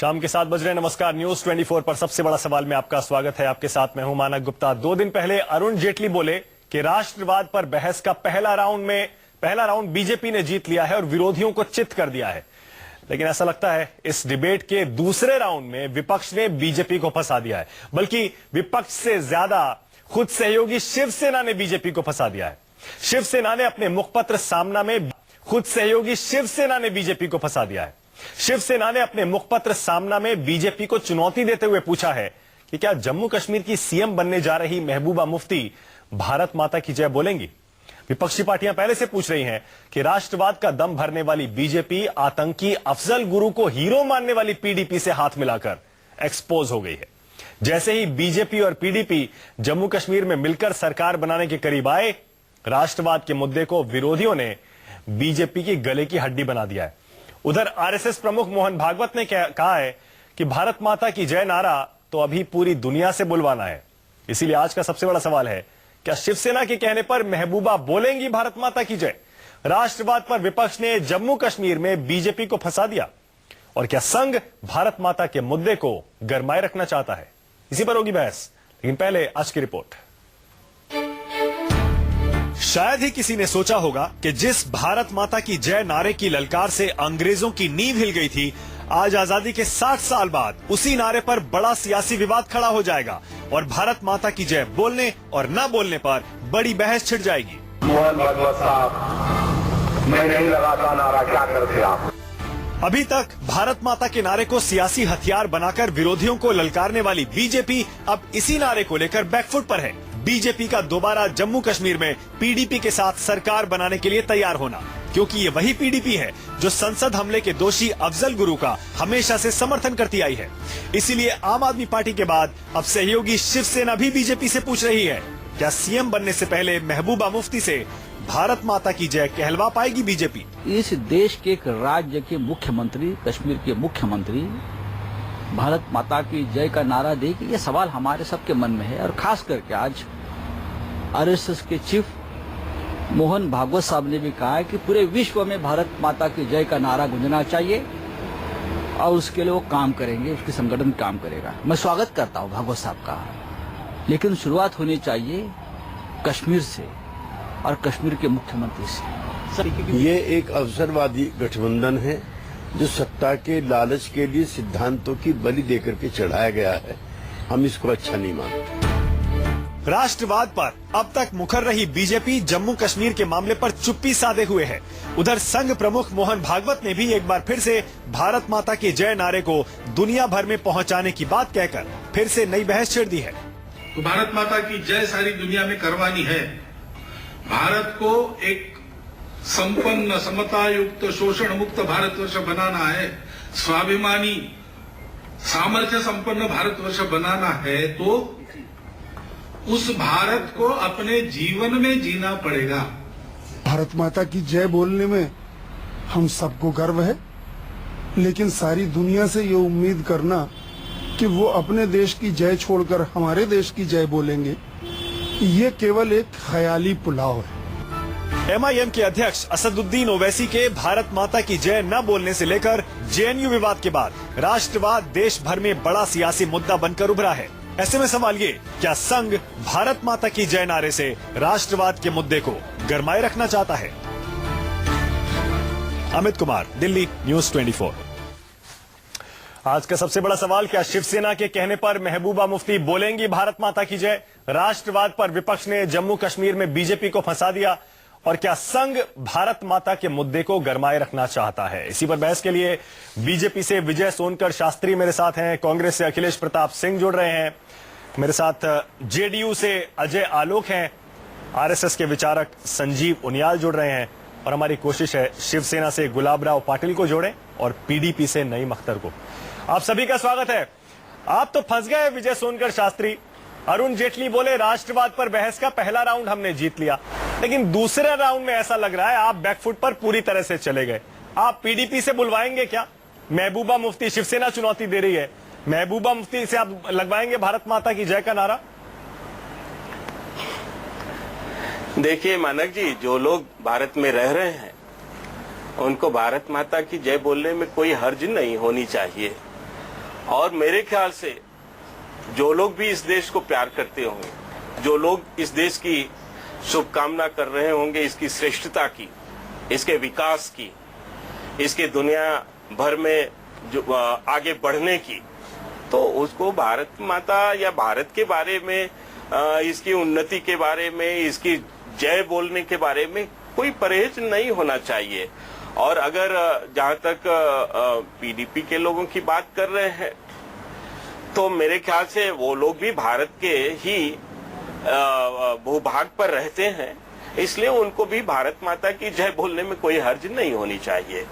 शाम के 7 बज रहे। नमस्कार। न्यूज 24 पर सबसे बड़ा सवाल में आपका स्वागत है। आपके साथ मैं हूं मानक गुप्ता। 2 दिन पहले अरुण जेटली बोले कि राष्ट्रवाद पर बहस का पहला राउंड बीजेपी ने जीत लिया है और विरोधियों को चित कर दिया है। लेकिन ऐसा लगता है इस डिबेट के दूसरे राउंड में विपक्ष ने बीजेपी को फंसा दिया है, बल्कि विपक्ष से ज्यादा खुद सहयोगी शिवसेना ने बीजेपी को फंसा दिया है। शिवसेना ने अपने मुखपत्र सामना में खुद सहयोगी शिवसेना ने बीजेपी को फंसा दिया है। शिवसेना ने अपने मुखपत्र सामना में बीजेपी को चुनौती देते हुए पूछा है कि क्या जम्मू कश्मीर की सीएम बनने जा रही महबूबा मुफ्ती भारत माता की जय बोलेंगी। विपक्षी पार्टियां पहले से पूछ रही हैं कि राष्ट्रवाद का दम भरने वाली बीजेपी आतंकी अफजल गुरु को हीरो मानने वाली पीडीपी से हाथ मिलाकर एक्सपोज हो गई है। जैसे ही बीजेपी और पीडीपी जम्मू कश्मीर में मिलकर सरकार बनाने के करीब आए, राष्ट्रवाद के मुद्दे को विरोधियों ने बीजेपी की गले की हड्डी बना दिया है। उधर आरएसएस प्रमुख मोहन भागवत ने कहा है कि भारत माता की जय नारा तो अभी पूरी दुनिया से बुलवाना है। इसीलिए आज का सबसे बड़ा सवाल है, क्या शिवसेना के कहने पर महबूबा बोलेंगी भारत माता की जय। राष्ट्रवाद पर विपक्ष ने जम्मू कश्मीर में बीजेपी को फंसा दिया, और क्या संघ भारत माता के मुद्दे को गरमाए रखना चाहता है। इसी पर होगी बहस, लेकिन पहले आज की रिपोर्ट। शायद ही किसी ने सोचा होगा कि जिस भारत माता की जय नारे की ललकार से अंग्रेजों की नींव हिल गई थी, आज आजादी के 60 साल बाद उसी नारे पर बड़ा सियासी विवाद खड़ा हो जाएगा और भारत माता की जय बोलने और न बोलने पर बड़ी बहस छिड़ जाएगी। मोहन भागवत साहब, मैं नहीं लगाता नारा, क्या करते आप। अभी तक भारत माता के नारे को सियासी हथियार बनाकर विरोधियों को ललकारने वाली बीजेपी अब इसी नारे को लेकर बैकफुट पर है। बीजेपी का दोबारा जम्मू कश्मीर में पीडीपी के साथ सरकार बनाने के लिए तैयार होना, क्योंकि ये वही पीडीपी है जो संसद हमले के दोषी अफजल गुरु का हमेशा से समर्थन करती आई है। इसीलिए आम आदमी पार्टी के बाद अब सहयोगी शिवसेना भी बीजेपी से पूछ रही है, क्या सीएम बनने से पहले महबूबा मुफ्ती से भारत माता की जय कहलवा पाएगी बीजेपी। इस देश के एक राज्य के मुख्यमंत्री, कश्मीर के मुख्यमंत्री भारत माता की जय का नारा देगी, ये सवाल हमारे सबके मन में है। और खास करके आज आरएसएस के चीफ मोहन भागवत साहब ने भी कहा है कि पूरे विश्व में भारत माता की जय का नारा गूंजना चाहिए और उसके लिए वो काम करेंगे, उसकी संगठन काम करेगा। मैं स्वागत करता हूँ भागवत साहब का, लेकिन शुरुआत होनी चाहिए कश्मीर से और कश्मीर के मुख्यमंत्री से। ये एक अवसरवादी गठबंधन है जो सत्ता के लालच के लिए सिद्धांतों की बलि देकर के चढ़ाया गया है। हम इसको अच्छा नहीं मानते। राष्ट्रवाद पर अब तक मुखर रही बीजेपी जम्मू कश्मीर के मामले पर चुप्पी साधे हुए है। उधर संघ प्रमुख मोहन भागवत ने भी एक बार फिर से भारत माता के जय नारे को दुनिया भर में पहुंचाने की बात कहकर फिर से नई बहस छेड़ दी है। तो भारत माता की जय सारी दुनिया में करवानी है। भारत को एक संपन्न, समता युक्त, शोषण मुक्त भारतवर्ष बनाना है। स्वाभिमानी, सामर्थ्य संपन्न भारतवर्ष बनाना है, तो उस भारत को अपने जीवन में जीना पड़ेगा। भारत माता की जय बोलने में हम सबको गर्व है, लेकिन सारी दुनिया से ये उम्मीद करना कि वो अपने देश की जय छोड़कर हमारे देश की जय बोलेंगे, ये केवल एक ख्याली पुलाव है। एमआईएम के अध्यक्ष असदुद्दीन ओवैसी के भारत माता की जय न बोलने से लेकर जेएनयू विवाद के बाद राष्ट्रवाद देश भर में बड़ा सियासी मुद्दा बनकर उभरा है। ऐसे में सवाल ये, क्या संघ भारत माता की जय नारे से राष्ट्रवाद के मुद्दे को गरमाए रखना चाहता है। अमित कुमार, दिल्ली, न्यूज 24। आज का सबसे बड़ा सवाल, क्या शिवसेना के कहने पर महबूबा मुफ्ती बोलेंगी भारत माता की जय। राष्ट्रवाद पर विपक्ष ने जम्मू कश्मीर में बीजेपी को फंसा दिया, और क्या संघ भारत माता के मुद्दे को गरमाए रखना चाहता है। इसी पर बहस के लिए बीजेपी से विजय सोनकर शास्त्री मेरे साथ हैं, कांग्रेस से अखिलेश प्रताप सिंह जुड़ रहे हैं, मेरे साथ जेडीयू से अजय आलोक हैं, आरएसएस के विचारक संजीव उनियाल जुड़ रहे हैं, और हमारी कोशिश है शिवसेना से गुलाब राव पाटिल को जोड़ें और पीडीपी से नईम अख्तर को। आप सभी का स्वागत है। आप तो फंस गए विजय सोनकर शास्त्री। अरुण जेटली बोले राष्ट्रवाद पर बहस का पहला राउंड हमने जीत लिया, लेकिन दूसरे राउंड में ऐसा लग रहा है आप बैकफुट पर पूरी तरह से चले गए। आप पीडीपी से बुलवाएंगे क्या। महबूबा मुफ्ती, शिवसेना चुनौती दे रही है, महबूबा मुफ्ती से आप लगवाएंगे भारत माता की जय का नारा। देखिए मानक जी, जो लोग भारत में रह रहे हैं उनको भारत माता की जय बोलने में कोई हर्ज नहीं होनी चाहिए। और मेरे ख्याल से जो लोग भी इस देश को प्यार करते होंगे, जो लोग इस देश की शुभकामना कर रहे होंगे, इसकी श्रेष्ठता की, इसके विकास की, इसके दुनिया भर में जो आगे बढ़ने की, तो उसको भारत माता या भारत के बारे में, इसकी उन्नति के बारे में, इसकी जय बोलने के बारे में कोई परहेज नहीं होना चाहिए। और अगर जहां तक पीडीपी के लोगों की बात कर रहे हैं, तो मेरे ख्याल से वो लोग भी भारत के ही भूभाग पर रहते हैं, इसलिए उनको भी भारत माता की जय बोलने में कोई हर्ज नहीं होनी चाहिए।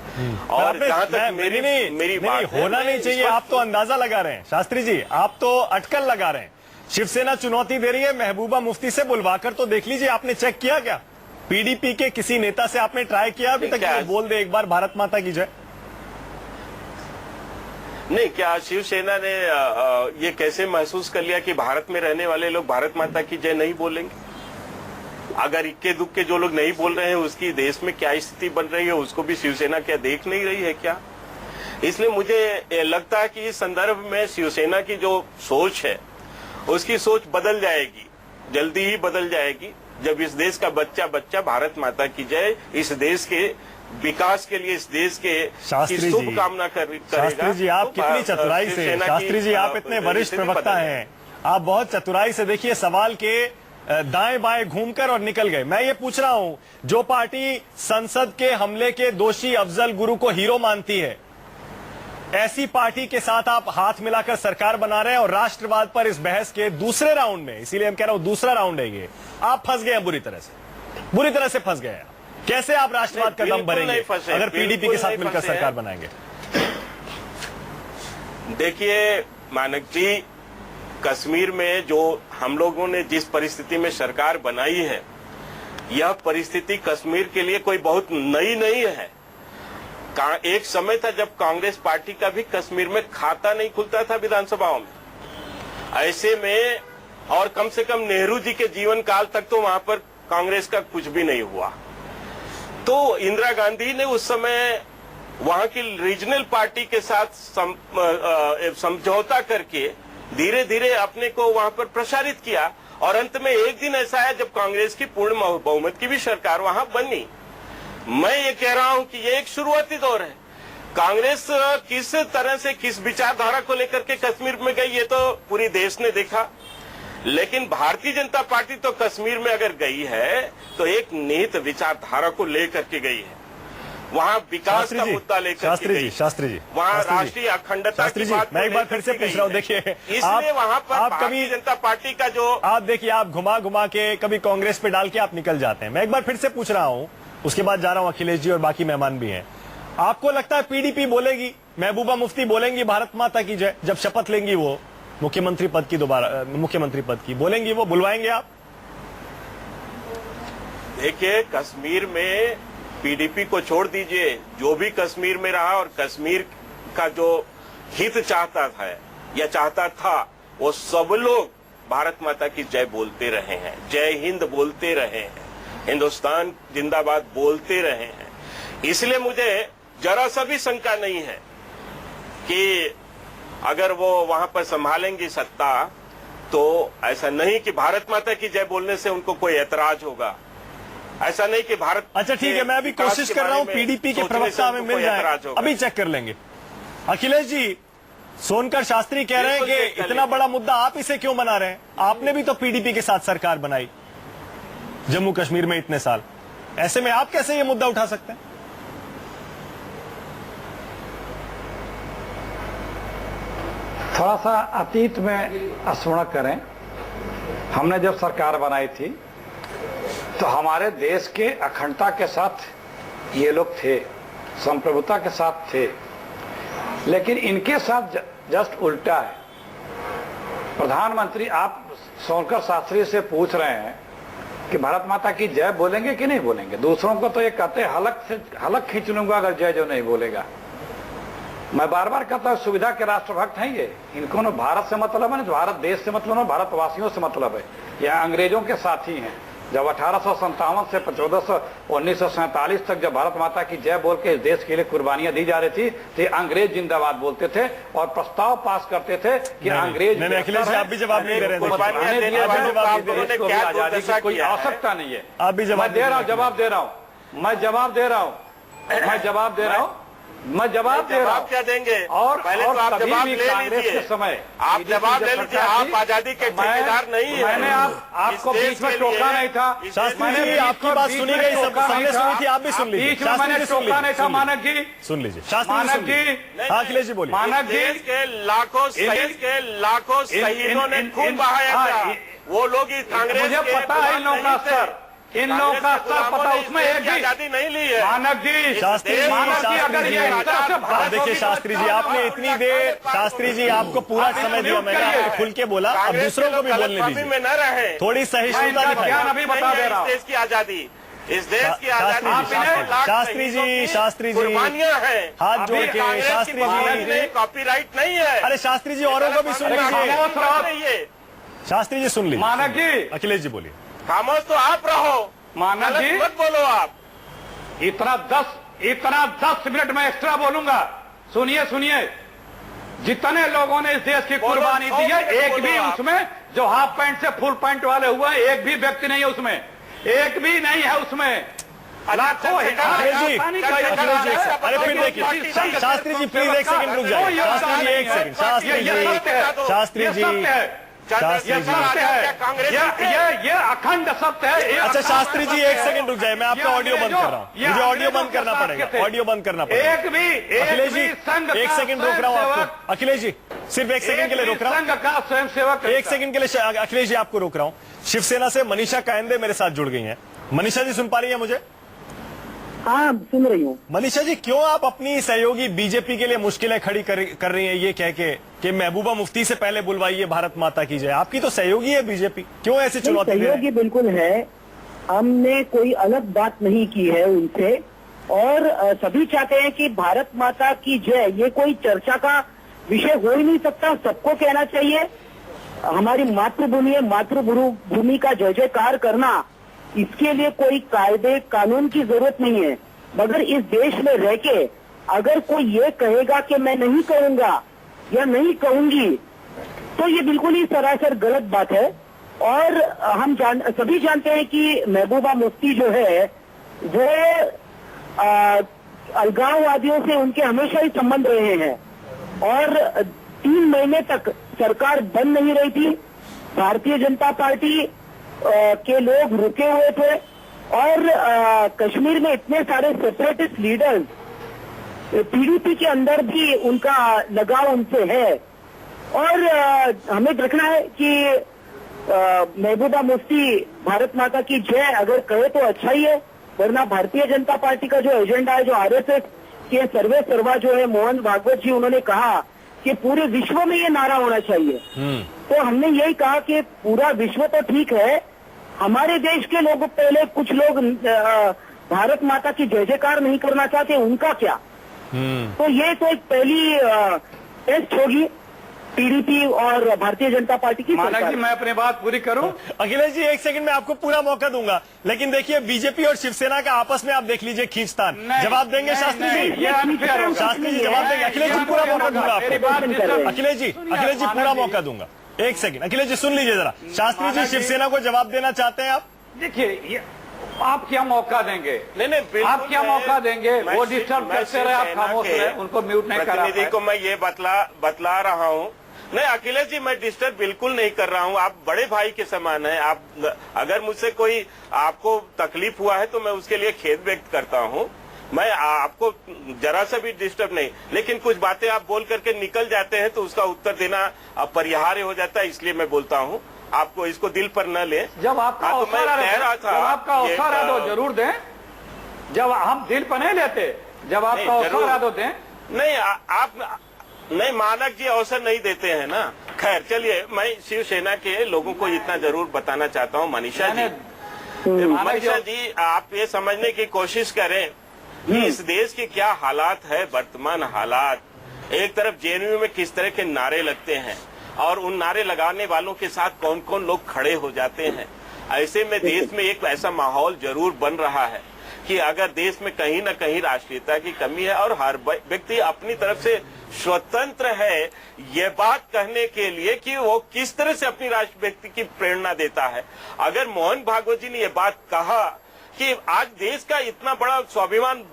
और जहां तक मेरी बात होना नहीं चाहिए, आप तो अंदाजा लगा रहे हैं शास्त्री जी, आप तो अटकल लगा रहे हैं। शिवसेना चुनौती दे रही है, महबूबा मुफ्ती से बुलवाकर तो देख लीजिए। आपने चेक किया क्या? पीडीपी के किसी नेता से आपने ट्राई किया अभी तक कि बोल दे एक बार भारत माता की जय? नहीं, क्या शिवसेना ने ये कैसे महसूस कर लिया कि भारत में रहने वाले लोग भारत माता की जय नहीं बोलेंगे? अगर इक्के दुक्के जो लोग नहीं बोल रहे हैं, उसकी देश में क्या स्थिति बन रही है, उसको भी शिवसेना क्या देख नहीं रही है क्या? इसलिए मुझे लगता है कि इस संदर्भ में शिवसेना की जो सोच है, उसकी सोच बदल जाएगी, जल्दी ही बदल जाएगी, जब इस देश का बच्चा बच्चा भारत माता की जय, इस देश के विकास के लिए, इस देश के शुभकामना करेगा। शास्त्री जी, आप कितनी चतुराई से, शास्त्री जी आप इतने वरिष्ठ प्रवक्ता हैं, आप बहुत चतुराई से देखिए सवाल के दाएं बाएं घूमकर और निकल गए। मैं ये पूछ रहा हूं, जो पार्टी संसद के हमले के दोषी अफजल गुरु को हीरो मानती है, ऐसी पार्टी के साथ आप हाथ मिलाकर सरकार बना रहे हैं, और राष्ट्रवाद पर इस बहस के दूसरे राउंड में, इसीलिए हम कह रहा हूं दूसरा राउंड है ये, आप फंस गए हैं बुरी तरह से फंस गए हैं। कैसे आप राष्ट्रवाद का दम भरेंगे अगर पीडीपी के साथ मिलकर सरकार बनाएंगे? देखिए मानक जी, कश्मीर में जो हम लोगों ने जिस परिस्थिति में सरकार बनाई है, यह परिस्थिति कश्मीर के लिए कोई बहुत नई नहीं है। एक समय था जब कांग्रेस पार्टी का भी कश्मीर में खाता नहीं खुलता था विधानसभाओं में। ऐसे में, और कम से कम नेहरू जी के जीवन काल तक तो वहां पर कांग्रेस का कुछ भी नहीं हुआ। तो इंदिरा गांधी ने उस समय वहां की रीजनल पार्टी के साथ समझौता करके धीरे धीरे अपने को वहां पर प्रसारित किया, और अंत में एक दिन ऐसा है जब कांग्रेस की पूर्ण बहुमत की भी सरकार वहां बनी। मैं ये कह रहा हूं कि ये एक शुरुआती दौर है। कांग्रेस किस तरह से, किस विचारधारा को लेकर के कश्मीर में गई, ये तो पूरी देश ने देखा, लेकिन भारतीय जनता पार्टी तो कश्मीर में अगर गई है तो एक निहित विचारधारा को लेकर के गई है। वहां विकास का मुद्दा लेकर के गई, शास्त्री जी, वहां राष्ट्रीय अखंडता की बात, मैं एक बार फिर से पूछ रहा हूं, देखिए इसलिए वहां पर भारतीय जनता पार्टी का जो, आप देखिए, आप घुमा घुमा के कभी कांग्रेस पे डाल के आप निकल जाते हैं। मैं एक बार फिर से पूछ रहा हूं, उसके बाद जा रहा हूं अखिलेश जी और बाकी मेहमान भी हैं। आपको लगता है पीडीपी बोलेगी, महबूबा मुफ्ती बोलेंगी भारत माता की जय जब शपथ लेंगी वो मुख्यमंत्री पद की, दोबारा मुख्यमंत्री पद की बोलेंगी, वो बुलवाएंगे आप? देखिए, कश्मीर में पीडीपी को छोड़ दीजिए, जो भी कश्मीर में रहा और कश्मीर का जो हित चाहता था या चाहता था, वो सब लोग भारत माता की जय बोलते रहे हैं, जय हिंद बोलते रहे हैं, हिंदुस्तान जिंदाबाद बोलते रहे हैं। इसलिए मुझे जरा सा भी शंका नहीं है कि अगर वो वहां पर संभालेंगी सत्ता, तो ऐसा नहीं कि भारत माता की जय बोलने से उनको कोई ऐतराज होगा, ऐसा नहीं कि भारत। अच्छा ठीक है, मैं अभी कोशिश कर रहा हूं पीडीपी के प्रवक्ता में मिल जाए, अभी चेक कर लेंगे। अखिलेश जी, सोनकर शास्त्री कह रहे हैं कि इतना बड़ा मुद्दा आप इसे क्यों बना रहे हैं? आपने भी तो पीडीपी के साथ सरकार बनाई जम्मू कश्मीर में इतने साल, ऐसे में आप कैसे ये मुद्दा उठा सकते हैं? थोड़ा सा अतीत में स्मरण करें, हमने जब सरकार बनाई थी तो हमारे देश के अखंडता के साथ ये लोग थे, संप्रभुता के साथ थे, लेकिन इनके साथ जस्ट उल्टा है। प्रधानमंत्री, आप सोनकर शास्त्री से पूछ रहे हैं कि भारत माता की जय बोलेंगे कि नहीं बोलेंगे। दूसरों को तो ये कहते हलक खींच लूंगा अगर जय जो नहीं बोलेगा। मैं बार बार कहता हूं, सुविधा के राष्ट्रभक्त हैं ये, इनको ना भारत से मतलब है, ना भारत देश से मतलब है, भारतवासियों से मतलब है, या अंग्रेजों के साथी हैं। जब 1857 से 1947 तक जब भारत माता की जय बोल के इस देश के लिए कुर्बानियां दी जा रही थी तो अंग्रेज जिंदाबाद बोलते थे और प्रस्ताव पास करते थे कि अंग्रेज अखिलेश जी आप भी जवाब नहीं दे रहे आजादी की कोई आवश्यकता नहीं है। आप भी मैं दे रहा हूँ, जवाब दे रहा हूँ, मैं जवाब दे रहा हूँ, मैं जवाब दे रहा हूँ, मैं जवाब दे रहा हूँ। क्या देंगे? और पहले तो आप जवाब ले लीजिए। समय आप जवाब ले लीजिए। आप आजादी के ठेकेदार नहीं है। मैंने आपको बीच में टोका नहीं था। शास्त्री जी आपकी बात सुनी गई, सबने सुनी थी, आप भी सुन लीजिए। बीच में मैंने टोका नहीं था। मानक जी सुन लीजिए। शास्त्री मानक जी, अखिलेश जी बोलिए। मानक जी के लाखों शहीदों ने खून बहाया था। वो लोग इस कांग्रेस मुझे पता है इन लोगों का स्तर, इन लोगों का स्तर पता, उसमें एक भी आजादी नहीं ली है। मानक जी, शास्त्री जी, अगर ये इस तरह से भारत देखिए शास्त्री जी, आपने इतनी देर, शास्त्री जी आपको पूरा समय दिया, मैंने आपको खुल के बोला, अब दूसरों को भी बोलने दीजिए। में न रहे, थोड़ी सहिष्णुता दिखाइए। अभी बता दे रहा हूँ, इस देश की आजादी, इस देश की आजादी, शास्त्री जी कुर्बानियां हैं। हाथ जोड़ के शास्त्री जी, कॉपीराइट नहीं है। अरे शास्त्री जी औरों को भी सुन लीजिए। शास्त्री जी सुन लीजिए। मानक जी, अखिलेश जी बोलिए। खामोश तो आप रहो, मानक जी मत बोलो आप। इतना 10 मिनट में एक्स्ट्रा बोलूंगा। सुनिए सुनिए, जितने लोगों ने इस देश की कुर्बानी दी है, एक भी उसमें जो हाफ पैंट से फुल पैंट वाले हुए, एक भी व्यक्ति नहीं है उसमें, एक भी नहीं है उसमें। लाखों अखिलेश जी, अरे फिर देखिए शास्त्री जी प्लीज एक सेकंड रुक जाइए। शास्त्री जी एक सेकंड, शास्त्री जी ये अखंड सत्य है। अच्छा शास्त्री जी एक सेकंड रुक जाए, मैं आपका ऑडियो बंद कर रहा हूँ। मुझे ऑडियो बंद करना पड़ेगा, ऑडियो बंद करना पड़ेगा। अखिलेश जी एक सेकंड रोक रहा हूँ आपको। अखिलेश जी सिर्फ एक सेकंड के लिए रोक रहा हूँ, संघ का स्वयंसेवक एक सेकंड के लिए अखिलेश जी आपको रोक रहा हूँ। शिवसेना से मनीषा कायंदे मेरे साथ जुड़ गई हैं। मनीषा जी सुन पा रही है मुझे? हाँ सुन रही हूँ। मनीषा जी क्यों आप अपनी सहयोगी बीजेपी के लिए मुश्किलें खड़ी कर रही हैं ये कह के कि महबूबा मुफ्ती से पहले बुलवाइए भारत माता की जय? आपकी तो सहयोगी है बीजेपी, क्यों ऐसी चुनौती? सहयोगी बिल्कुल है, हमने कोई अलग बात नहीं की है उनसे, और सभी चाहते हैं कि भारत माता की जय ये कोई चर्चा का विषय हो ही नहीं सकता, सबको कहना चाहिए। हमारी मातृभूमि है, मातृभूमि का जय जयकार करना, इसके लिए कोई कायदे कानून की जरूरत नहीं है। मगर इस देश में रह के अगर कोई ये कहेगा कि मैं नहीं कहूंगा या नहीं कहूंगी, तो ये बिल्कुल ही सरासर गलत बात है। और हम सभी जानते हैं कि महबूबा मुफ्ती जो है वो अलगाववादियों से उनके हमेशा ही संबंध रहे हैं, और 3 महीने तक सरकार बन नहीं रही थी। भारतीय जनता पार्टी के लोग रुके हुए थे, और कश्मीर में इतने सारे सेपरेटिस्ट लीडर्स, पीडीपी के अंदर भी उनका लगाव उनसे है। और हमें देखना है कि महबूबा मुफ्ती भारत माता की जय अगर कहे तो अच्छा ही है, वरना भारतीय जनता पार्टी का जो एजेंडा है, जो आरएसएस के सर्वे सर्वा जो है मोहन भागवत जी, उन्होंने कहा कि पूरे विश्व में ये नारा होना चाहिए। तो हमने यही कहा कि पूरा विश्व तो ठीक है, हमारे देश के लोग, पहले कुछ लोग भारत माता की जय जयकार नहीं करना चाहते, उनका क्या? तो ये तो एक पहली टेस्ट होगी पीडीपी और भारतीय जनता पार्टी की। मानक जी मैं अपनी बात पूरी करूं? अखिलेश जी एक सेकंड में आपको पूरा मौका दूंगा, लेकिन देखिए बीजेपी और शिवसेना का आपस में आप देख लीजिए खींचतान। जवाब देंगे शास्त्री जी? शास्त्री जी जवाब देंगे? अखिलेश जी पूरा मौका दूंगा आपको। अखिलेश जी पूरा मौका दूंगा। एक सेकंड अखिलेश जी सुन लीजिए जरा। शास्त्री जी शिवसेना को जवाब देना चाहते हैं आप? देखिए आप क्या मौका देंगे? नहीं आप क्या मौका देंगे? वो डिस्टर्ब करते रहे, आप खामोश रहे, उनको म्यूट नहीं करा। प्रतिनिधि को मैं ये बतला रहा हूँ। नहीं अखिलेश जी मैं डिस्टर्ब बिल्कुल नहीं कर रहा हूँ, आप बड़े भाई के समान हैं। आप अगर मुझसे कोई आपको तकलीफ हुआ है तो मैं उसके लिए खेद व्यक्त करता हूँ। मैं आपको जरा सा भी डिस्टर्ब नहीं, लेकिन कुछ बातें आप बोल करके निकल जाते हैं तो उसका उत्तर देना अपरिहार्य हो जाता है, इसलिए मैं बोलता हूँ। आपको इसको दिल पर न ले। जब आपका अवसर है तो जरूर दें, जब हम दिल पर नहीं लेते, जब आपका अवसर है तो दें। नहीं आप नहीं, मानक जी अवसर नहीं देते हैं ना। खैर चलिए, मैं शिवसेना के लोगों को इतना जरूर बताना चाहता हूँ। मनीषा जी आप ये समझने की कोशिश करें कि इस देश के क्या हालात है, वर्तमान हालात। एक तरफ जेएनयू में किस तरह के नारे लगते हैं और उन नारे लगाने वालों के साथ कौन कौन लोग खड़े हो जाते हैं। ऐसे में देश में एक ऐसा माहौल जरूर बन रहा है कि अगर देश में कहीं न कहीं राष्ट्रीयता की कमी है और हर व्यक्ति अपनी तरफ से स्वतंत्र है ये बात कहने के लिए कि वो किस तरह से अपनी राष्ट्र व्यक्ति की प्रेरणा देता है। अगर मोहन भागवत जी ने ये बात कहा कि आज देश का इतना बड़ा स्वाभिमान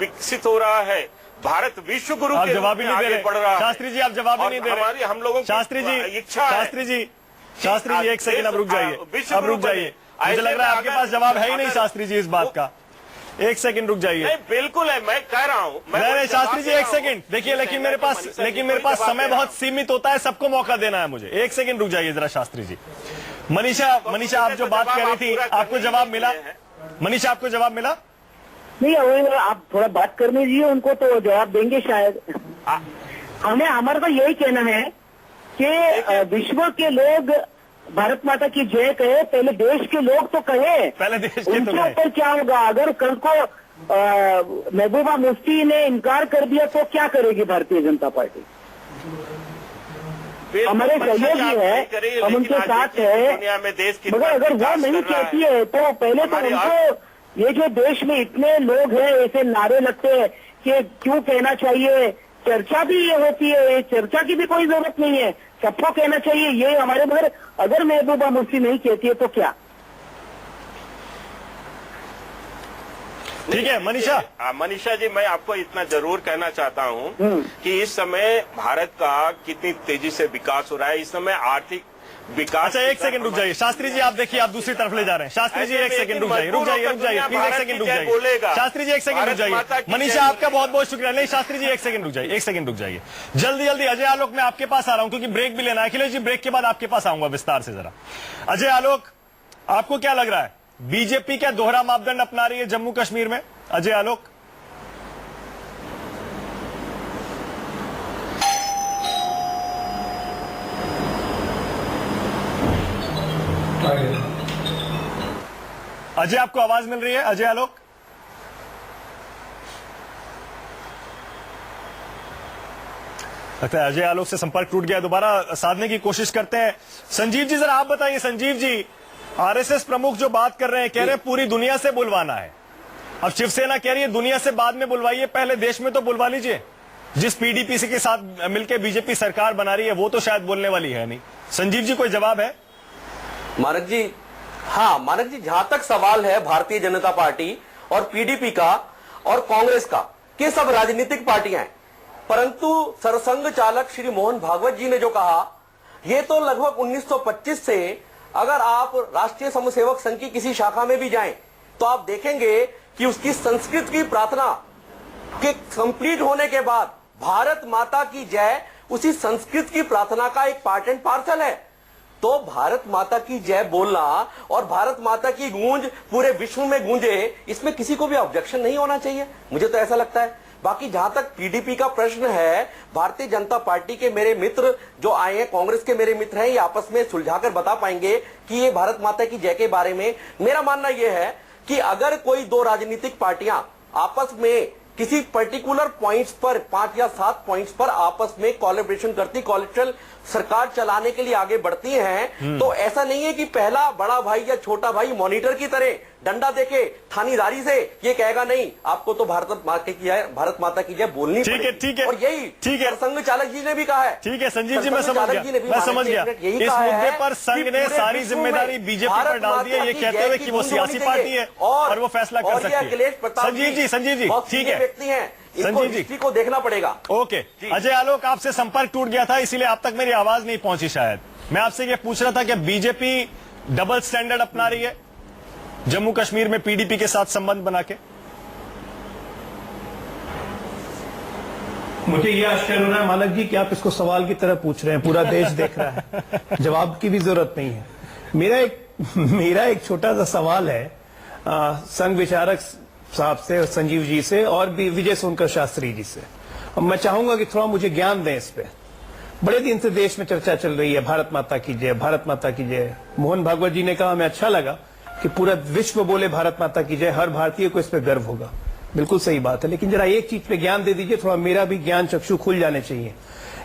विकसित हो रहा है, भारत विश्व गुरु के रूप में आगे बढ़ रहा है। शास्त्री जी आप जवाब ही नहीं दे रहे। हमारी हम लोगों शास्त्री जी इच्छा है। शास्त्री जी एक सेकंड अब रुक जाइए, अब रुक जाइए। मुझे लग रहा है आपके पास जवाब है ही नहीं शास्त्री जी इस बात का। एक सेकंड रुक जाइए। नहीं बिल्कुल है, मैं कह रहा हूँ। नहीं शास्त्री जी एक सेकंड देखिए, लेकिन मेरे पास समय बहुत सीमित होता है, सबको मौका देना है मुझे। एक सेकंड रुक जाइए जरा शास्त्री जी। मनीषा आप जो बात कह रही थी आपको जवाब मिला? मनीषा आपको जवाब मिला? नहीं, आप थोड़ा बात करने दीजिए उनको, तो जवाब देंगे शायद। हमारा तो यही कहना है कि विश्व के लोग भारत माता की जय कहे, पहले देश के लोग तो कहे, पहले देश के उनके तो ऊपर क्या होगा? अगर कल को महबूबा मुफ्ती ने इनकार कर दिया तो क्या करेगी भारतीय जनता पार्टी? हमारे सहयोगी है, हम उनके साथ है, मगर अगर वो नहीं कहती है तो पहले तो उनको ये जो देश में इतने लोग हैं ऐसे नारे लगते हैं कि क्यों कहना चाहिए, चर्चा भी ये होती है, चर्चा की भी कोई जरूरत नहीं है, सबको कहना चाहिए ये हमारे। मगर अगर महबूबा मुफ्ती नहीं कहती है तो क्या? ठीक है मनीषा जी, मैं आपको इतना जरूर कहना चाहता हूं कि इस समय भारत का कितनी तेजी से विकास हो रहा है। इस समय आर्थिक विकास। अच्छा एक सेकंड रुक जाइए शास्त्री जी, आप देखिए आप दूसरी तरफ ले जा रहे हैं। शास्त्री जी एक सेकंड रुक जाइए प्लीज, एक सेकंड रुक जाइए। शास्त्री जी एक सेकंड रुक जाइए। मनीषा आपका बहुत बहुत शुक्रिया। नहीं शास्त्री जी एक सेकंड रुक जाइए, जल्दी अजय आलोक मैं आपके पास आ रहा हूं क्योंकि ब्रेक भी लेना है। अखिलेश जी ब्रेक के बाद आपके पास आऊंगा विस्तार से जरा। अजय आलोक आपको क्या लग रहा है, बीजेपी क्या दोहरा मापदंड अपना रही है जम्मू कश्मीर में? अजय आलोक अजय आपको आवाज मिल रही है? अजय आलोक लगता है अजय आलोक से संपर्क टूट गया, दोबारा साधने की कोशिश करते हैं। संजीव जी जरा आप बताइए। संजीव जी, आरएसएस प्रमुख जो बात कर रहे हैं, कह रहे हैं पूरी दुनिया से बुलवाना है। अब शिवसेना कह रही है दुनिया से बाद में बुलवाइए, पहले देश में तो बुलवा लीजिए। जिस पीडीपी के साथ मिलकर बीजेपी सरकार बना रही है वो तो शायद बोलने वाली है नहीं। संजीव जी कोई जवाब है? मानक जी, हाँ मानक जी, जहां तक सवाल है भारतीय जनता पार्टी और पीडीपी का और कांग्रेस का, कि सब राजनीतिक पार्टियां हैं, परंतु सरसंघ चालक श्री मोहन भागवत जी ने जो कहा, ये तो लगभग 1925 से अगर आप राष्ट्रीय स्वयंसेवक संघ की किसी शाखा में भी जाएं तो आप देखेंगे कि उसकी संस्कृत की प्रार्थना के कंप्लीट होने के बाद भारत माता की जय उसी संस्कृत की प्रार्थना का एक पार्ट एंड पार्सल है। तो भारत माता की जय बोलना और भारत माता की गूंज पूरे विश्व में गूंजे, इसमें किसी को भी ऑब्जेक्शन नहीं होना चाहिए, मुझे तो ऐसा लगता है। बाकी जहां तक पीडीपी का प्रश्न है, भारतीय जनता पार्टी के मेरे मित्र जो आए हैं, कांग्रेस के मेरे मित्र हैं, ये आपस में सुलझाकर बता पाएंगे कि ये भारत माता की जय के बारे में। मेरा मानना यह है कि अगर कोई दो राजनीतिक पार्टियां आपस में किसी पर्टिकुलर पॉइंट्स पर 5 या 7 पॉइंट्स पर आपस में कोलैबोरेशन करती, कोलिशन सरकार चलाने के लिए आगे बढ़ती हैं, तो ऐसा नहीं है कि पहला बड़ा भाई या छोटा भाई मॉनिटर की तरह डंडा देके थानेदारी से ये कहेगा नहीं आपको तो भारत माता की जय बोलनी पड़ेगी। ठीक है और यही सरसंघ चालक जी ने भी कहा है। ठीक है संजीव जी, मैं समझ गया। इस मुद्दे पर संघ ने सारी जिम्मेदारी बीजेपी पर डाल दी है, ये कहते हुए कि वो सियासी पार्टी है और वो फैसला कर सकती है। संजीव जी ठीक है, व्यक्ति हैं, संजीव जी को देखना पड़ेगा। ओके अजय आलोक, आपसे संपर्क टूट गया था इसीलिए आप तक मेरी आवाज नहीं पहुंची शायद। मैं आपसे ये पूछ रहा था कि बीजेपी डबल स्टैंडर्ड अपना रही है जम्मू कश्मीर में पीडीपी के साथ संबंध बना के? मुझे ये आश्चर्य हो रहा है मानक जी कि आप इसको सवाल की तरह पूछ रहे हैं, पूरा देश देख रहा है, जवाब की भी जरूरत नहीं है। मेरा एक छोटा सा सवाल है संघ विचारक साहब से, संजीव जी से और भी विजय सोनकर शास्त्री जी से। अब मैं चाहूंगा कि थोड़ा मुझे ज्ञान दें इस पे। बड़े दिन से देश में चर्चा चल रही है भारत माता की जय, भारत माता की जय। मोहन भागवत जी ने कहा, हमें अच्छा लगा कि पूरा विश्व बोले भारत माता की जय, हर भारतीय को इस पे गर्व होगा। बिल्कुल सही बात है, लेकिन जरा एक चीज पे ज्ञान दे दीजिए, थोड़ा मेरा भी ज्ञान चक्षु खुल जाने चाहिए।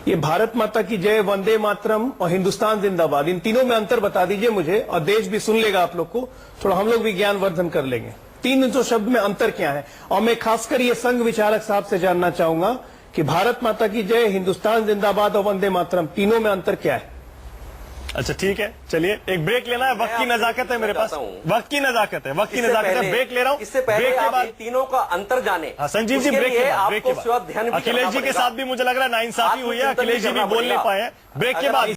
ये भारत माता की जय, वंदे मातरम और हिंदुस्तान जिंदाबाद, इन तीनों में अंतर बता दीजिए मुझे, और देश भी सुन लेगा आप लोग को, थोड़ा हम लोग भी ज्ञानवर्धन कर लेंगे। तीन तो शब्द में अंतर क्या है? और मैं खासकर ये संघ विचारक साहब से जानना चाहूंगा कि भारत माता की जय, हिंदुस्तान जिंदाबाद और वंदे मातरम, तीनों में अंतर क्या है? अच्छा ठीक है, चलिए एक ब्रेक लेना है, वक्त की नजाकत है मेरे पास, वक्त की नजाकत है, वक्त की नजाकत है, ब्रेक ले रहा हूँ। इससे पहले ब्रेक के आप बाद इन तीनों का अंतर जाने। हाँ संजीव जी, ब्रेक के बाद ध्यान अखिलेश जी के साथ भी मुझे लग रहा है नाइंसाफी हुई है, अखिलेश जी भी बोल नहीं पाए हैं। ब्रेक के बाद